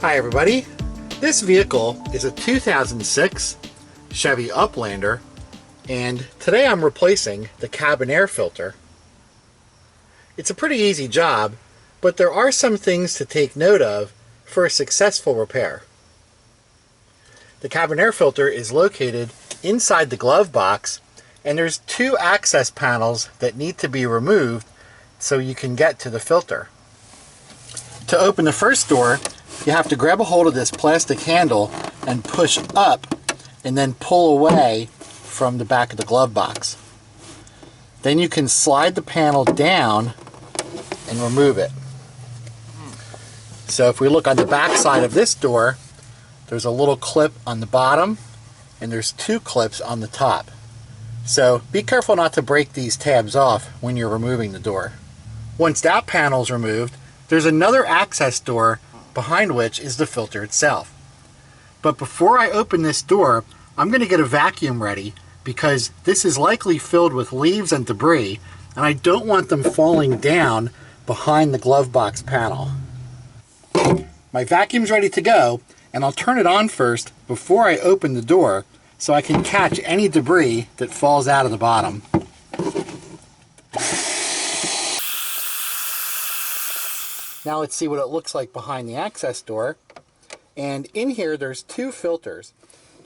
Hi everybody, this vehicle is a 2006 Chevy Uplander, and today I'm replacing the cabin air filter. It's a pretty easy job, but there are some things to take note of for a successful repair. The cabin air filter is located inside the glove box, and there's two access panels that need to be removed so you can get to the filter. To open the first door, you have to grab a hold of this plastic handle and push up and then pull away from the back of the glove box. Then you can slide the panel down and remove it. So if we look on the back side of this door, there's a little clip on the bottom and there's two clips on the top. So be careful not to break these tabs off when you're removing the door. Once that panel is removed, there's another access door behind which is the filter itself. But before I open this door, I'm going to get a vacuum ready because this is likely filled with leaves and debris, and I don't want them falling down behind the glove box panel. My vacuum's ready to go, and I'll turn it on first before I open the door so I can catch any debris that falls out of the bottom. Now let's see what it looks like behind the access door. And in here there's two filters.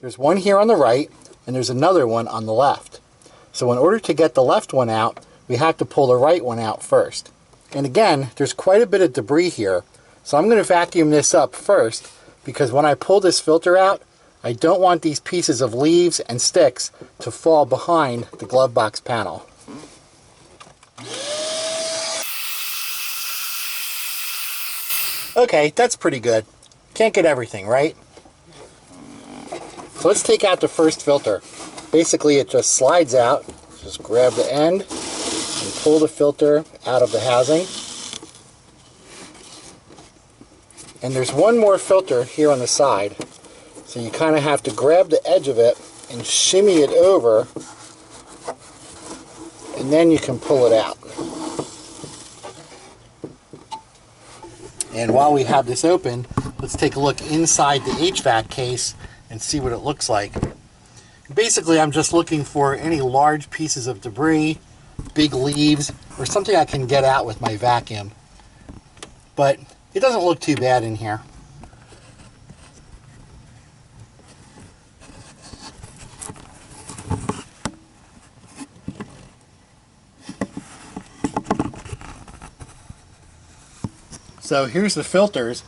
There's one here on the right and there's another one on the left. So in order to get the left one out, we have to pull the right one out first. And again, there's quite a bit of debris here. So I'm going to vacuum this up first because when I pull this filter out, I don't want these pieces of leaves and sticks to fall behind the glove box panel. Okay, that's pretty good. Can't get everything, right? So let's take out the first filter. Basically, it just slides out. Just grab the end and pull the filter out of the housing. And there's one more filter here on the side. So you kind of have to grab the edge of it and shimmy it over, and then you can pull it out. And while we have this open, let's take a look inside the HVAC case and see what it looks like. Basically, I'm just looking for any large pieces of debris, big leaves, or something I can get out with my vacuum. But it doesn't look too bad in here. So here's the filters,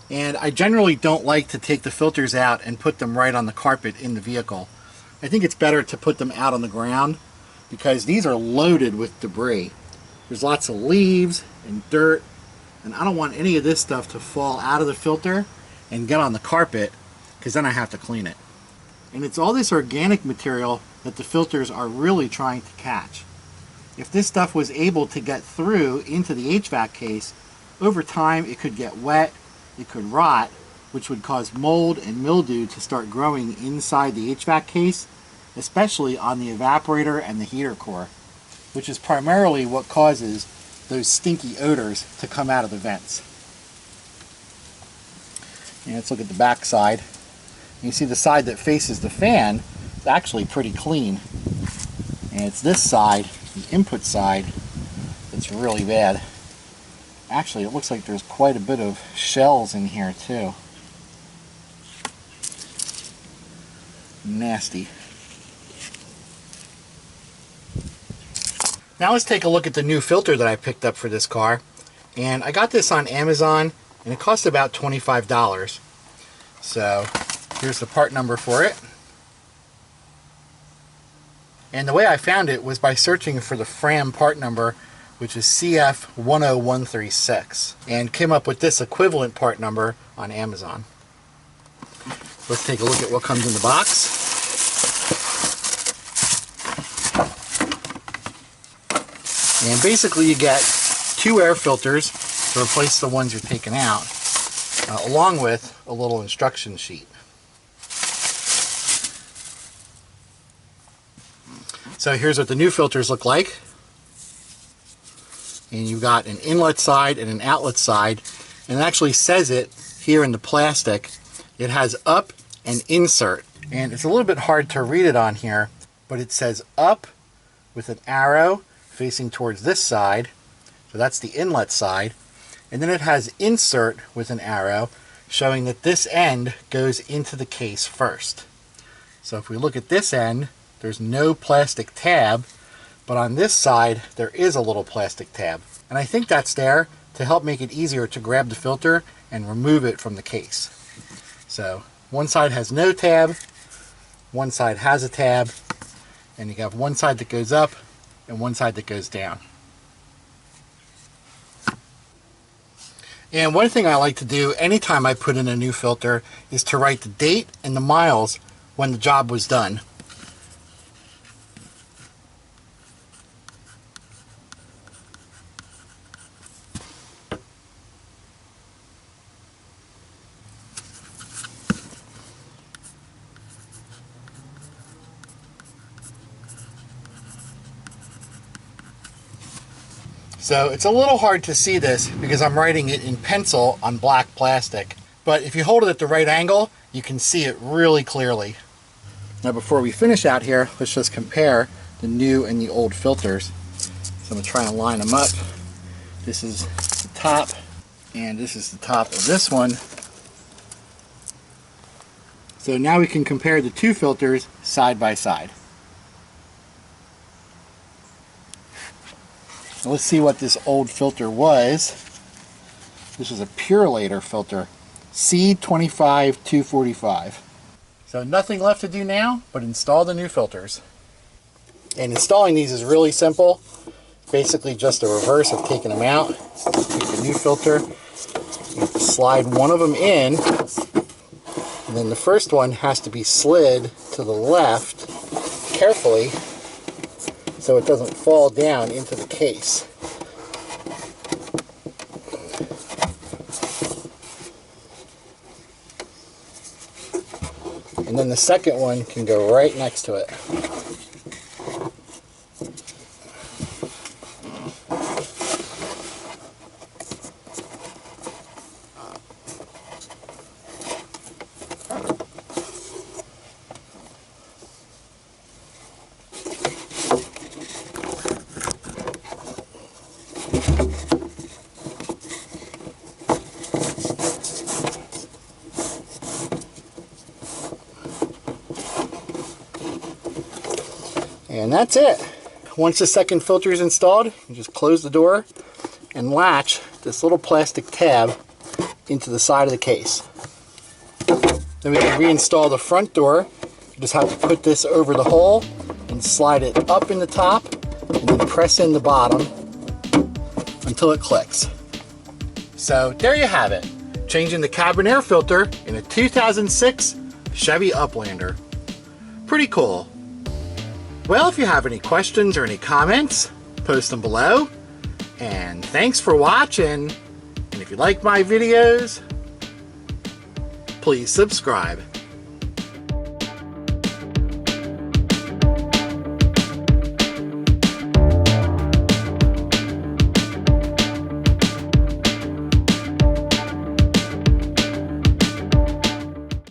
and I generally don't like to take the filters out and put them right on the carpet in the vehicle. I think it's better to put them out on the ground because these are loaded with debris. There's lots of leaves and dirt, and I don't want any of this stuff to fall out of the filter and get on the carpet because then I have to clean it. And it's all this organic material that the filters are really trying to catch. If this stuff was able to get through into the HVAC case, over time it could get wet, it could rot, which would cause mold and mildew to start growing inside the HVAC case, especially on the evaporator and the heater core, which is primarily what causes those stinky odors to come out of the vents. And let's look at the back side. You see the side that faces the fan is actually pretty clean. And it's this side, the input side, that's really bad. Actually, it looks like there's quite a bit of shells in here too. Nasty. Now let's take a look at the new filter that I picked up for this car. And I got this on Amazon and it cost about $25. So here's the part number for it. And the way I found it was by searching for the Fram part number, which is CF10136, and came up with this equivalent part number on Amazon. Let's take a look at what comes in the box. And basically you get two air filters to replace the ones you're taking out, along with a little instruction sheet. So here's what the new filters look like. And you've got an inlet side and an outlet side, and it actually says it here in the plastic, it has up and insert. And it's a little bit hard to read it on here, but it says up with an arrow facing towards this side. So that's the inlet side. And then it has insert with an arrow showing that this end goes into the case first. So if we look at this end, there's no plastic tab, but on this side there is a little plastic tab. And I think that's there to help make it easier to grab the filter and remove it from the case. So one side has no tab, one side has a tab, and you have one side that goes up and one side that goes down. And one thing I like to do anytime I put in a new filter is to write the date and the miles when the job was done. So it's a little hard to see this because I'm writing it in pencil on black plastic. But if you hold it at the right angle, you can see it really clearly. Now before we finish out here, let's just compare the new and the old filters. So I'm going to try and line them up. This is the top, and this is the top of this one. So now we can compare the two filters side by side. So let's see what this old filter was. This is a Purelator filter, C25245. So nothing left to do now but install the new filters. And installing these is really simple. Basically just a reverse of taking them out. Take the new filter, you have to slide one of them in, and then the first one has to be slid to the left carefully so it doesn't fall down into the case. And then the second one can go right next to it. And that's it. Once the second filter is installed, you just close the door and latch this little plastic tab into the side of the case. Then we can reinstall the front door. You just have to put this over the hole and slide it up in the top and then press in the bottom until it clicks. So there you have it. Changing the cabin air filter in a 2006 Chevy Uplander. Pretty cool. Well, if you have any questions or any comments, post them below. And thanks for watching. And if you like my videos, please subscribe.